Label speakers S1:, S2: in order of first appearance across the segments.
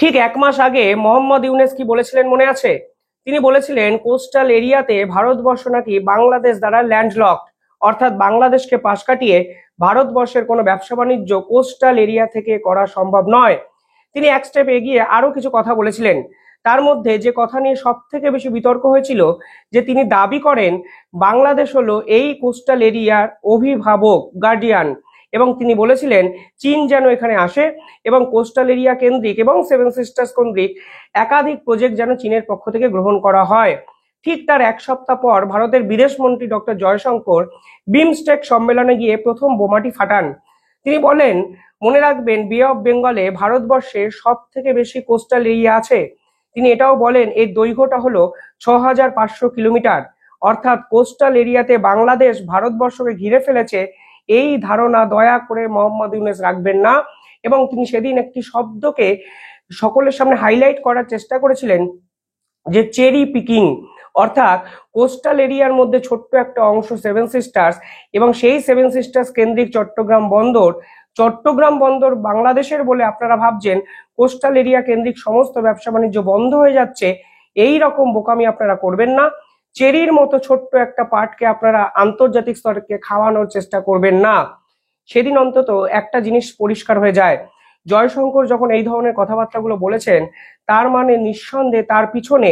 S1: ঠিক 1 মাস আগে মোহাম্মদ ইউনূস কি বলেছিলেন মনে আছে? তিনি বলেছিলেন কোস্টাল এরিয়াতে ভারতবর্ষ নাকি বাংলাদেশ দ্বারা ল্যান্ডলকড, অর্থাৎ বাংলাদেশকে পাশ কাটিয়ে ভারতবর্ষের কোনো ব্যবসা বাণিজ্য কোস্টাল এরিয়া থেকে করা সম্ভব নয়। তিনি এক স্টেপ এগিয়ে আরো কিছু কথা বলেছিলেন। তার মধ্যে যে কথা নিয়ে সব থেকে বেশি বিতর্ক হয়েছিল, যে তিনি দাবি করেন বাংলাদেশ হলো এই কোস্টাল এরিয়ার অভিভাবক, গার্ডিয়ান, এবং তিনি বলেছিলেন চীন যেন এখানে আসে এবং কোস্টাল এরিয়া কেন্দ্রিক এবং সেভেন সিস্টার্স কেন্দ্রিক একাধিক প্রজেক্ট যেন চীনের পক্ষ থেকে গ্রহণ করা হয়। ঠিক তার 1 সপ্তাহ পর ভারতের বিদেশ মন্ত্রী ডক্টর জয়শঙ্কর বিমস্টেক সম্মেলনে গিয়ে প্রথম বোমাটি ফাটান। তিনি বলেন, মনে রাখবেন, বে অফ বেঙ্গলে ভারতবর্ষে সব থেকে বেশি কোস্টাল এরিয়া আছে। তিনি এটাও বলেন এর দৈর্ঘ্যটা হলো 6500 কিলোমিটার, অর্থাৎ কোস্টাল এরিয়াতে বাংলাদেশ ভারতবর্ষকে ঘিরে ফেলেছে। এই ধারণা দয়া করে মোহাম্মদ ইউনূস রাখবেন না। এবং তিনি সেদিন একটি শব্দকে সকলের সামনে হাইলাইট করার চেষ্টা করেছিলেন, যে চেরি পিকিং, অর্থাৎ কোস্টাল এরিয়ার মধ্যে ছোট্ট একটা অংশ সেভেন সিস্টার্স, এবং সেই সেভেন সিস্টার্স কেন্দ্রিক চট্টগ্রাম বন্দর বাংলাদেশের বলে আপনারা ভাবছেন কোস্টাল এরিয়া কেন্দ্রিক সমস্ত ব্যবসা বাণিজ্য বন্ধ হয়ে যাচ্ছে। এই রকম বোকামি আপনারা করবেন না। চেরির মতো ছোট্ট একটা পার্টকে আপনারা আন্তর্জাতিক স্তরকে খাওয়ানোর চেষ্টা করবেন না। সেদিন অন্তত একটা জিনিস পরিষ্কার হয়ে যায়, জয়শঙ্কর যখন এই ধরনের কথাবার্তাগুলো বলেছেন, তার মানে নিঃসন্দেহে তার পিছনে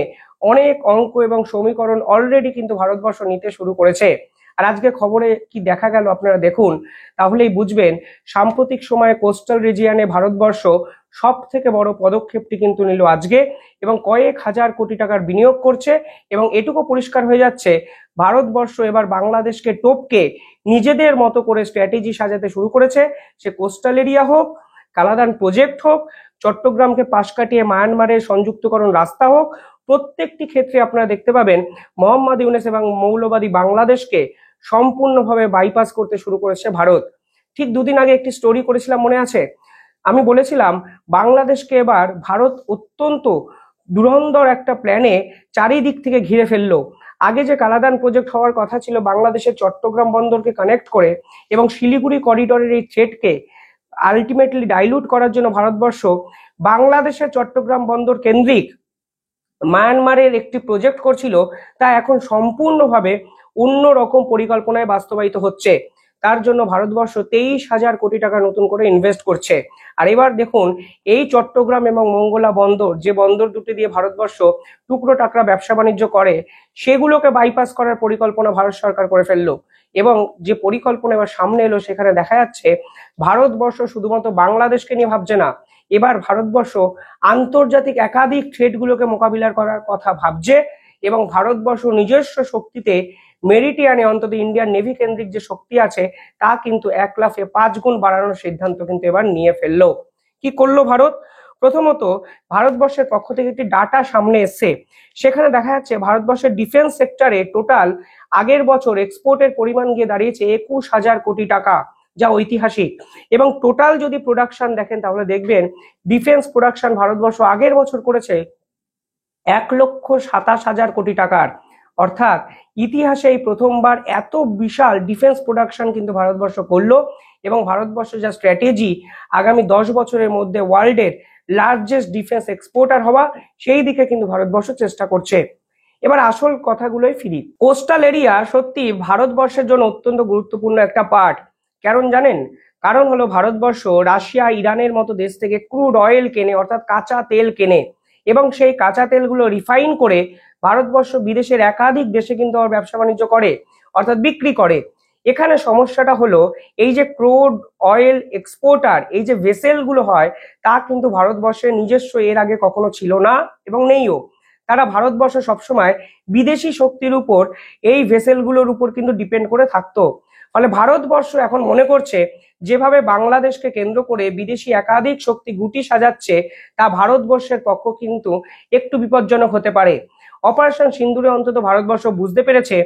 S1: অনেক অঙ্ক এবং সমীকরণ অলরেডি কিন্তু ভারতবর্ষ নিতে শুরু করেছে। আর আজকে খবরে কি দেখা গেল আপনারা দেখুন, তাহলেই বুঝবেন সাম্প্রতিক সময়ে কোস্টাল রিজিয়নে ভারতবর্ষ সব থেকে বড় পদক্ষেপটি কিন্তু নিল আজকে, এবং কয়েক হাজার কোটি টাকার বিনিয়োগ করছে। এবং এটুকু পরিষ্কার হয়ে যাচ্ছে, ভারতবর্ষ এবার বাংলাদেশকে টপকে নিজেদের মতো করে স্ট্র্যাটেজি সাজাতে শুরু করেছে। সে কোস্টাল এরিয়া হোক, কালাদান প্রজেক্ট হোক, চট্টগ্রামকে পাশ কাটিয়ে মায়ানমারের সংযুক্তকরণ রাস্তা হোক, প্রত্যেকটি ক্ষেত্রে আপনারা দেখতে পাবেন মোহাম্মদ ইউনূস এবং মৌলবাদী বাংলাদেশকে সম্পূর্ণভাবে বাইপাস করতে শুরু করেছে ভারত। ঠিক দুদিন আগে একটি স্টোরি করেছিলাম মনে আছে? আমি বলেছিলাম বাংলাদেশকে এবার ভারত অত্যন্ত দুরন্দর একটা প্ল্যানে চারিদিক থেকে ঘিরে ফেললো। আগে যে কালাদান প্রজেক্ট হওয়ার কথা ছিল বাংলাদেশের চট্টগ্রাম বন্দরকে কানেক্ট করে এবং শিলিগুড়ি করিডোরের এই থ্রেটকে আলটিমেটলি ডাইলুট করার জন্য ভারতবর্ষ বাংলাদেশের চট্টগ্রাম বন্দর কেন্দ্রিক মায়ানমারের একটি প্রজেক্ট করছিল, তা এখন সম্পূর্ণভাবে অন্য রকম পরিকল্পনায় বাস্তবায়িত হচ্ছে। তার জন্য ভারতবর্ষ 23,000 কোটি টাকা নতুন করে ইনভেস্ট করছে। আর এবার দেখুন, এই চট্টগ্রাম এবং মঙ্গলা বন্দর, যে বন্দর দুটি দিয়ে ভারতবর্ষ টুকরো টাকরা ব্যবসা বাণিজ্য করে, সেগুলোকে বাইপাস করার পরিকল্পনা ভারত সরকার করে ফেললো। এবং যে পরিকল্পনা এবার সামনে এলো, সেখানে দেখা যাচ্ছে ভারতবর্ষ শুধুমাত্র বাংলাদেশকে নিয়ে ভাবছে না, এবার ভারতবর্ষ আন্তর্জাতিক একাধিক থ্রেটগুলোকে মোকাবিলা করার কথা ভাবছে। এবং ভারতবর্ষ নিজস্ব শক্তিতে মেরিটিয়ানে অন্তত ইন্ডিয়ান নেভি কেন্দ্রিক যে শক্তি আছে, তা কিন্তু 1 লাফে 5 গুণ বাড়ানোর সিদ্ধান্ত কিন্তু এবার নিয়ে ফেললো। কি করলো ভারত? প্রথমত, ভারতবর্ষের পক্ষ থেকে একটি ডাটা সামনে এসছে। সেখানে দেখা যাচ্ছে ভারতবর্ষের ডিফেন্স সেক্টরে টোটাল আগের বছর এক্সপোর্টের পরিমাণ গিয়ে দাঁড়িয়েছে 21,000 কোটি টাকা, যা ঐতিহাসিক। এবং টোটাল যদি প্রোডাকশন দেখেন, তাহলে দেখবেন ডিফেন্স প্রোডাকশন ভারতবর্ষ আগের বছর করেছে 1,27,000 কোটি টাকার। অর্থাৎ ইতিহাসে এই প্রথমবার এত বিশাল ডিফেন্স প্রোডাকশন কিন্তু ভারতবর্ষ করলো। এবং ভারতবর্ষ যা স্ট্র্যাটেজি, আগামী 10 বছরের মধ্যে ওয়ার্ল্ডের লার্জেস্ট ডিফেন্স এক্সপোর্টার হওয়া, সেই দিকে কিন্তু ভারতবর্ষ চেষ্টা করছে। এবার আসল কথাগুলোই ফিরি। কোস্টাল এরিয়া সত্যি ভারতবর্ষের জন্য অত্যন্ত গুরুত্বপূর্ণ একটা পার্ট। কারণ জানেন, কারণ হলো ভারতবর্ষ রাশিয়া, ইরানের মতো দেশ থেকে ক্রুড অয়েল কেনে, অর্থাৎ কাঁচা তেল কেনে, এবং সেই কাঁচা তেলগুলো রিফাইন করে ভারতবর্ষ বিদেশের একাধিক দেশে কিন্তু আবার ব্যবসা বাণিজ্য করে, অর্থাৎ বিক্রি করে। এখানে সমস্যাটা হলো, এই যে ক্রুড অয়েল এক্সপোর্টার, এই যে ভেসেলগুলো হয়, তা কিন্তু ভারতবর্ষের নিজস্ব এর আগে কখনো ছিল না এবং নেইও। তারা ভারতবর্ষ সবসময় বিদেশি শক্তির উপর, এই ভেসেলগুলোর উপর কিন্তু ডিপেন্ড করে থাকতো। ফলে ভারতবর্ষ এখন মনে করছে যেভাবে বাংলাদেশকে কেন্দ্র করে বিদেশি একাধিক শক্তি গুটি সাজাচ্ছে, তা ভারতবর্ষের পক্ষ কিন্তু একটু বিপজ্জনক হতে পারে। অপারেশন সিন্দুরে অন্তত ভারতবর্ষ বুঝতে পেরেছে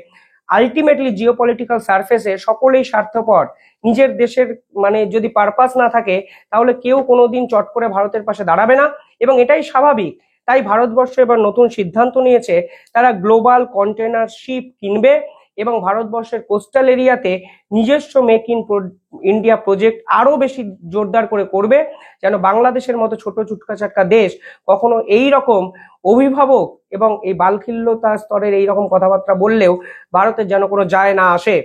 S1: আলটিমেটলি জিওপলিটিক্যাল সারফেসে সকলেই স্বার্থপর। নিজের দেশের মানে যদি পারপাস না থাকে, তাহলে কেউ কোনোদিন চট করে ভারতের পাশে দাঁড়াবে না, এবং এটাই স্বাভাবিক। তাই ভারতবর্ষ এবার নতুন সিদ্ধান্ত নিয়েছে, তারা গ্লোবাল কন্টেনার শিপ কিনবে এবং ভারতবর্ষের কোস্টাল এরিয়াতে নিজস্ব মেক ইন ইন্ডিয়া প্রজেক্ট আরো বেশি জোরদার করে করবে, যেন বাংলাদেশের মতো ছোট চুটকা চাটকা দেশ কখনো এই রকম অভিভাবক এবং এই বালখিল্যতা স্তরের এই রকম কথাবার্তা বললেও ভারতের যেন কোনো যায় না আসে।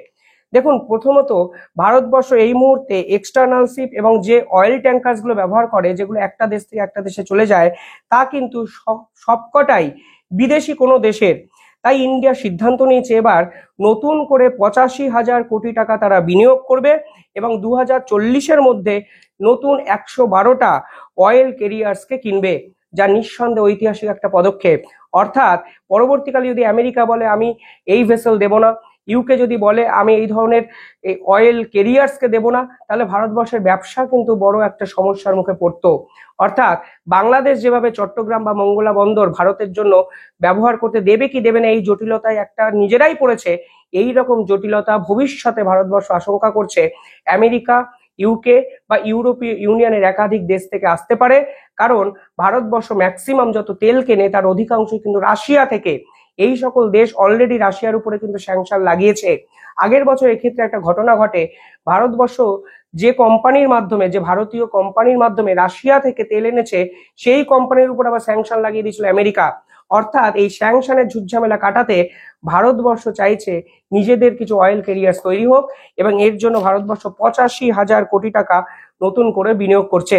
S1: দেখুন, প্রথমত ভারতবর্ষ এই মুহূর্তে এক্সটার্নাল শিপ এবং যে অয়েল ট্যাঙ্কার্স গুলো ব্যবহার করে, যেগুলো একটা দেশ থেকে একটা দেশে চলে যায়, তা কিন্তু সবকটাই বিদেশি কোনো দেশের। তাই ইন্ডিয়া সিদ্ধান্ত নিয়েছে এবার নতুন করে 85,000 কোটি টাকা তারা বিনিয়োগ করবে এবং 2040-এর মধ্যে নতুন 112টা অয়েল ক্যারিয়ার্সকে কিনবে, যা নিঃসন্দেহে ঐতিহাসিক একটা পদক্ষেপ। অর্থাৎ পরবর্তীকালে যদি আমেরিকা বলে আমি এই ভেসেল দেব না, ইউকে যদি বলে আমি এই ধরনের অয়েল ক্যারিয়ার্সকে দেব না, তাহলে ভারতবর্ষের ব্যবসা কিন্তু বড় একটা সমস্যার মুখে পড়তো। অর্থাৎ বাংলাদেশ যেভাবে চট্টগ্রাম বা মঙ্গলা বন্দর ভারতের জন্য ব্যবহার করতে দেবে কি দেবে না এই জটিলতায় একটা নিজেরাই পড়েছে, এই রকম জটিলতা ভবিষ্যতে ভারতবর্ষ আশঙ্কা করছে আমেরিকা, ইউকে বা ইউরোপীয় ইউনিয়নের একাধিক দেশ থেকে আসতে পারে। কারণ ভারতবর্ষ ম্যাক্সিমাম যত তেল কেনে তার অধিকাংশ কিন্তু রাশিয়া থেকে। এই সকল দেশ অলরেডি রাশিয়ার উপরে কিন্তু স্যাংশন লাগিয়েছে। আগের বছর এক্ষেত্রে একটা ঘটনা ঘটে, ভারতবর্ষ যে কোম্পানির মাধ্যমে, যে ভারতীয় কোম্পানির মাধ্যমে রাশিয়া থেকে তেল এনেছে, সেই কোম্পানির উপর আবার স্যাংশন লাগিয়ে দিয়েছিল আমেরিকা। অর্থাৎ এই স্যাংশনের ঝুটঝামেলা কাটাতে ভারতবর্ষ চাইছে নিজেদের কিছু অয়েল ক্যারিয়ার্স তৈরি হোক এবং এর জন্য ভারতবর্ষ 85,000 কোটি টাকা নতুন করে বিনিয়োগ করছে।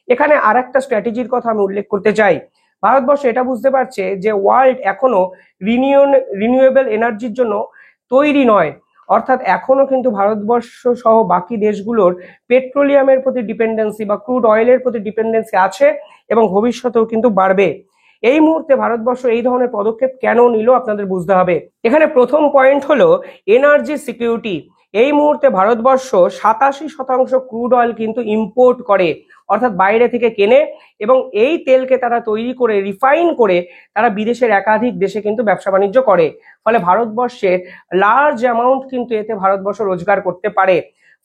S1: এখানে আর একটা স্ট্র্যাটেজির কথা আমি উল্লেখ করতে চাই। ভারতবর্ষ এটা বুঝতে পারছে যে ওয়ার্ল্ড এখনো রিনিউয়েবল এনার্জির জন্য তৈরি নয়। অর্থাৎ এখনো কিন্তু ভারতবর্ষ সহ বাকি দেশগুলোর পেট্রোলিয়ামের প্রতি ডিপেন্ডেন্সি বা ক্রুড অয়েলের প্রতি ডিপেন্ডেন্সি আছে এবং ভবিষ্যতেও কিন্তু বাড়বে। এই মুহূর্তে ভারতবর্ষ এই ধরনের পদক্ষেপ কেন নিল আপনাদের বুঝতে হবে। এখানে প্রথম পয়েন্ট হলো এনার্জি সিকিউরিটি। এই মুহূর্তে ভারতবর্ষ 87% ক্রুড অয়েল কিন্তু ইম্পোর্ট করে, অর্থাৎ বাইরে থেকে কেনে এবং এই তেলকে তারা তৈরি করে রিফাইন করে তারা বিদেশের একাধিক দেশে কিন্তু ব্যবসা বাণিজ্য করে। ফলে ভারতবর্ষের লার্জ অ্যামাউন্ট কিন্তু এতে ভারতবর্ষ রোজগার করতে পারে।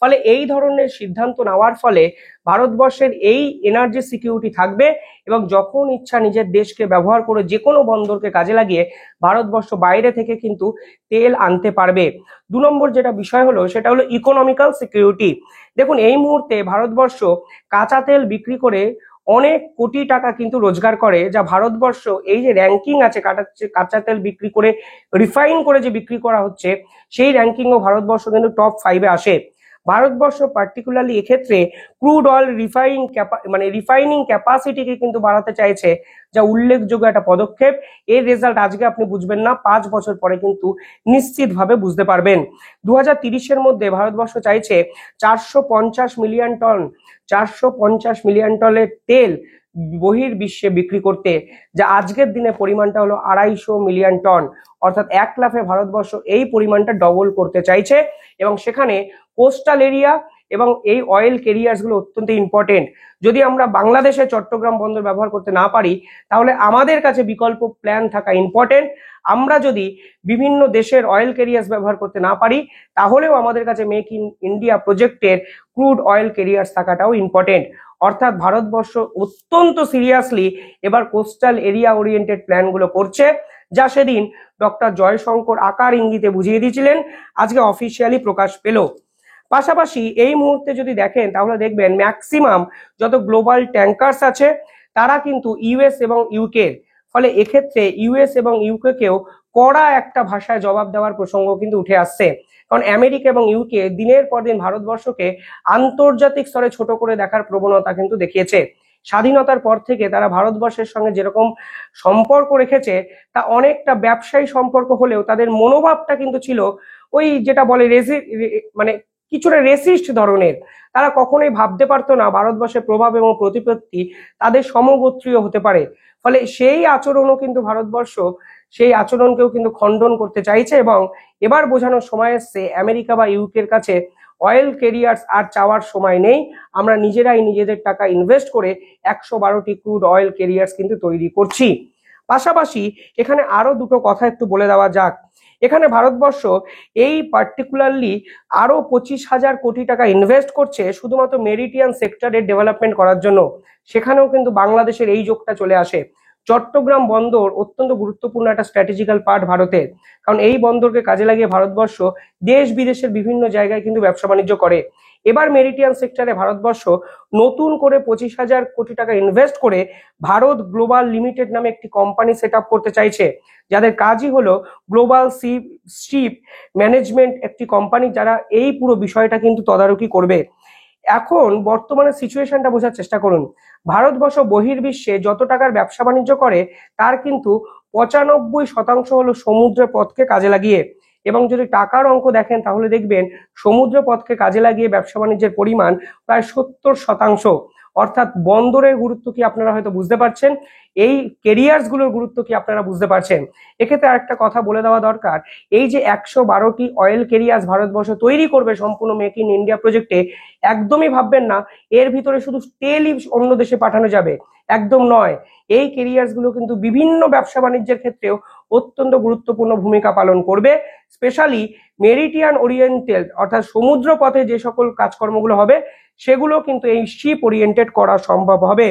S1: ফলে এই ধরনের সিদ্ধান্ত নেওয়ার ফলে ভারতবর্ষের এই এনার্জি সিকিউরিটি থাকবে এবং যখন ইচ্ছা নিজের দেশকে ব্যবহার করে যে কোনো বন্দরকে কাজে লাগিয়ে ভারতবর্ষ বাইরে থেকে কিন্তু তেল আনতে পারবে। 2 নম্বর যেটা বিষয় হলো সেটা হলো ইকোনমিক্যাল সিকিউরিটি। দেখুন, এই মুহূর্তে ভারতবর্ষ কাঁচা তেল বিক্রি করে অনেক কোটি টাকা কিন্তু রোজগার করে, যা ভারতবর্ষ এই যে র্যাঙ্কিং আছে কাঁচা তেল বিক্রি করে রিফাইন করে যে বিক্রি করা হচ্ছে, সেই র্যাঙ্কিংও ভারতবর্ষ কিন্তু টপ 5-এ আসে। ভারতবর্ষ পার্টিকুলারলি এক্ষেত্রে ক্রুড অয়েল রিফাইনিং ক্যাপাসিটিকে কিন্তু বাড়াতে চাইছে, যা উল্লেখযোগ্য একটা পদক্ষেপ। এর রেজাল্ট আজকে আপনি বুঝবেন না, 5 বছর পরে কিন্তু নিশ্চিতভাবে বুঝতে পারবেন। 2030-এর মধ্যে ভারতবর্ষ চাইছে 450 মিলিয়ন টনের তেল বহির্বিশ্বে বিক্রি করতে, যা আজকের দিনে পরিমাণটা হলো 250 মিলিয়ন টন। অর্থাৎ 1 লাফে ভারতবর্ষ এই পরিমাণটা ডবল করতে চাইছে এবং সেখানে কোস্টাল এরিয়া এবং এই অয়েল ক্যারিয়ার্স গুলো অত্যন্ত ইম্পর্টেন্ট। যদি আমরা বাংলাদেশে চট্টগ্রাম বন্দর ব্যবহার করতে না পারি, তাহলে আমাদের কাছে বিকল্প প্ল্যান থাকা ইম্পর্টেন্ট। আমরা যদি বিভিন্ন দেশের অয়েল ক্যারিয়ার্স ব্যবহার করতে না পারি, তাহলেও আমাদের কাছে মেক ইন ইন্ডিয়া প্রজেক্টের ক্রুড অয়েল ক্যারিয়ার্স থাকাটাও ইম্পর্টেন্ট। অর্থাৎ ভারতবর্ষ অত্যন্ত সিরিয়াসলি এবার কোস্টাল এরিয়া ওরিয়েন্টেড প্ল্যানগুলো করছে, যা সেদিন ডক্টর জয়শঙ্কর আকার ইঙ্গিতে বুঝিয়ে দিয়েছিলেন, আজকে অফিসিয়ালি প্রকাশ পেল। পাশাপাশি এই মুহূর্তে যদি দেখেন তাহলে দেখবেন ম্যাক্সিমাম যত গ্লোবাল ট্যাঙ্কার্স আছে তারা কিন্তু ইউএস এবং ইউকে। ফলে এক্ষেত্রে ইউএস এবং ইউকে কেও কড়া একটা ভাষায় জবাব দেওয়ার প্রসঙ্গ কিন্তু উঠে আসছে। কারণ আমেরিকা এবং ইউকে দিনের পর দিন ভারতবর্ষকে আন্তর্জাতিক স্তরে ছোট করে দেখার প্রবণতা কিন্তু দেখিয়েছে। স্বাধীনতার পর থেকে তারা ভারতবর্ষের সঙ্গে যেরকম সম্পর্ক রেখেছে তা অনেকটা ব্যবসায়ী সম্পর্ক হলেও তাদের মনোভাবটা কিন্তু ছিল ওই যেটা বলে কিছুটা রেসিস্ট ধরনের। তারা কখনোই ভাবতে পারতো না ভারতবর্ষের প্রভাব এবং প্রতিপত্তি তাদের সমগোত্রীয় হতে পারে। ফলে সেই আচরণও কিন্তু ভারতবর্ষ সেই আচরণকেও কিন্তু খণ্ডন করতে চাইছে এবং এবার বোঝানোর সময় এসছে আমেরিকা বা ইউকের কাছে অয়েল ক্যারিয়ার্স আর চাওয়ার সময় নেই। আমরা নিজেরাই নিজেদের টাকা ইনভেস্ট করে 112টি ক্রুড অয়েল ক্যারিয়ার্স কিন্তু তৈরি করছি। পাশাপাশি এখানে আরো দুটো কথা একটু বলে দেওয়া যাক। এখানে ভারতবর্ষ এই পার্টিকুলারলি আরো 25,000 কোটি টাকা ইনভেস্ট করছে শুধুমাত্র মেরিটিয়ান সেক্টরের ডেভেলপমেন্ট করার জন্য। সেখানেও কিন্তু বাংলাদেশের এই যোগটা চলে আসে। চট্টগ্রাম বন্দর অত্যন্ত গুরুত্বপূর্ণ একটা স্ট্র্যাটেজিক্যাল পার্ট ভারতের, কারণ এই বন্দরকে কাজে লাগিয়ে ভারতবর্ষ দেশ বিদেশের বিভিন্ন জায়গায় কিন্তু ব্যবসা বাণিজ্য করে। এবার মেরিটাইম সেক্টরে ভারতবর্ষ নতুন করে 25,000 কোটি টাকা ইনভেস্ট করে ভারত গ্লোবাল লিমিটেড নামে একটি কোম্পানি সেট আপ করতে চাইছে, যাদের কাজই হলো গ্লোবাল শিপ ম্যানেজমেন্ট, একটি কোম্পানি যারা এই পুরো বিষয়টা কিন্তু তদারকি করবে। এখন বর্তমানে সিচুয়েশনটা বোঝার চেষ্টা করুন। ভারতবর্ষ বহির্বিশ্বে যত টাকার ব্যবসা বাণিজ্য করে তার কিন্তু 95% হলো সমুদ্র পথকে কাজে লাগিয়ে, এবং যদি টাকার অঙ্ক দেখেন তাহলে দেখবেন সমুদ্র পথকে কাজে লাগিয়ে ব্যবসা বাণিজ্যের পরিমাণ প্রায় 70%। অর্থাৎ বন্দরের গুরুত্ব কি আপনারা হয়তো বুঝতে পারছেন, এই কেরিয়ার্স গুলোর গুরুত্ব কি আপনারা বুঝতে পারছেন। এক্ষেত্রে আরেকটা কথা বলে দেওয়া দরকার, এই যে 112টি অয়েল কেরিয়ার্স ভারতবর্ষ তৈরি করবে সম্পূর্ণ মেক ইন ইন্ডিয়া প্রজেক্টে, একদমই ভাববেন না এর ভিতরে শুধু তেলই অন্য দেশে পাঠানো যাবে, একদম নয়। এই কেরিয়ার্স গুলো কিন্তু বিভিন্ন ব্যবসা বাণিজ্যের ক্ষেত্রেও অত্যন্ত গুরুত্বপূর্ণ ভূমিকা পালন করবে। স্পেশালি মেরিটিয়ান ওরিয়েন্টেড অর্থাৎ সমুদ্র পথে যে সকল কাজকর্মগুলো হবে সেগুলো কিন্তু এই শিপ ওরিয়েন্টেড করা সম্ভব হবে।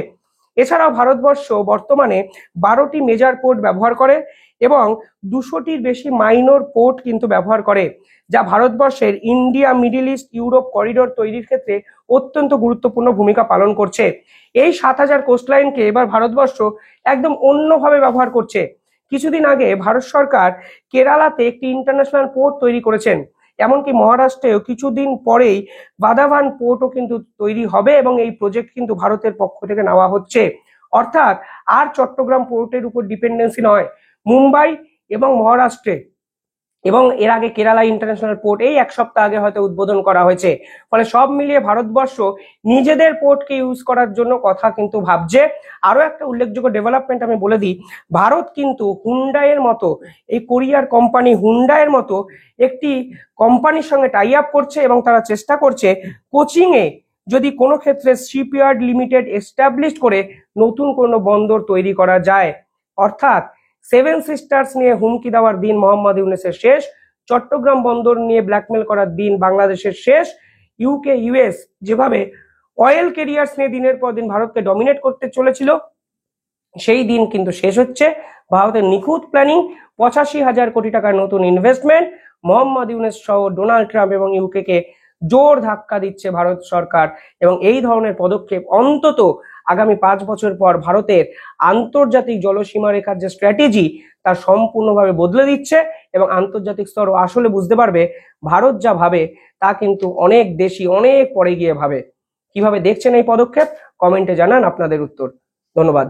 S1: এছাড়াও ভারতবর্ষ বর্তমানে 12টি মেজর পোর্ট ব্যবহার করে এবং 200টির বেশি মাইনর পোর্ট কিন্তু ব্যবহার করে, যা ভারতবর্ষের India middle east Europe corridor তৈরির ক্ষেত্রে অত্যন্ত গুরুত্বপূর্ণ ভূমিকা পালন করছে। এই 7,000 কোস্টলাইনকে এবার ভারতবর্ষ একদম অন্যভাবে ব্যবহার করছে। কিছুদিন আগে ভারত সরকার কেরালাতে একটি ইন্টারন্যাশনাল পোর্ট তৈরি করেছেন, এমনকি মহারাষ্ট্রেও কিছুদিন পরেই বাদাভান পোর্টও কিন্তু তৈরি হবে এবং এই প্রজেক্ট কিন্তু ভারতের পক্ষ থেকে নেওয়া হচ্ছে। অর্থাৎ আর চট্টগ্রাম পোর্টের উপর ডিপেন্ডেন্সি নয়, মুম্বাই এবং মহারাষ্ট্রে এবং এর আগে কেরালা ইন্টারন্যাশনাল পোর্ট এই এক সপ্তাহ আগে হয়তো উদ্বোধন করা হয়েছে। ফলে সব মিলিয়ে ভারতবর্ষ নিজেদের পোর্টকে ইউজ করার জন্য কথা কিন্তু ভাবছে। আরো একটা উল্লেখযোগ্য ডেভেলপমেন্ট আমি বলে দিই, ভারত কিন্তু হুন্ডাইয়ের মতো এই কোরিয়ার কোম্পানি হুন্ডাইয়ের মতো একটি কোম্পানির সঙ্গে টাই আপ করছে এবং তারা চেষ্টা করছে কোচিং এ যদি কোনো ক্ষেত্রে শিপইয়ার্ড লিমিটেড এস্টাবলিশ করে নতুন কোনো বন্দর তৈরি করা যায়। অর্থাৎ 7 সিস্টার্স নিয়ে হুমকি দেওয়ার দিন মোহাম্মদ ইউনূসের শেষ, চট্টগ্রাম বন্দর নিয়ে ব্ল্যাকমেল করার দিন বাংলাদেশের শেষ। ইউকে ইউএস যেভাবে অয়েল কেরিয়ার্স নিয়ে দিনের পর দিন ভারতকে ডমিনেট করতে চলেছিল, সেই দিন কিন্তু শেষ হচ্ছে। ভারতের নিখুঁত প্ল্যানিং, 85,000 কোটি টাকার নতুন ইনভেস্টমেন্ট, মোহাম্মদ ইউনূস সহ ডোনাল্ড ট্রাম্প এবং ইউকে কে জোর ধাক্কা দিচ্ছে ভারত সরকার, এবং এই ধরনের পদক্ষেপ অন্তত আগামী 5 বছর পর ভারতের আন্তর্জাতিক জলসীমা রেখার যে স্ট্র্যাটেজি তা সম্পূর্ণভাবে বদলে দিচ্ছে, এবং আন্তর্জাতিক স্তরও আসলে বুঝতে পারবে ভারত যা ভাবে তা কিন্তু অনেক দেশই অনেক পরে গিয়ে ভাবে। কিভাবে দেখছেন এই পদক্ষেপ কমেন্টে জানান আপনাদের উত্তর। ধন্যবাদ।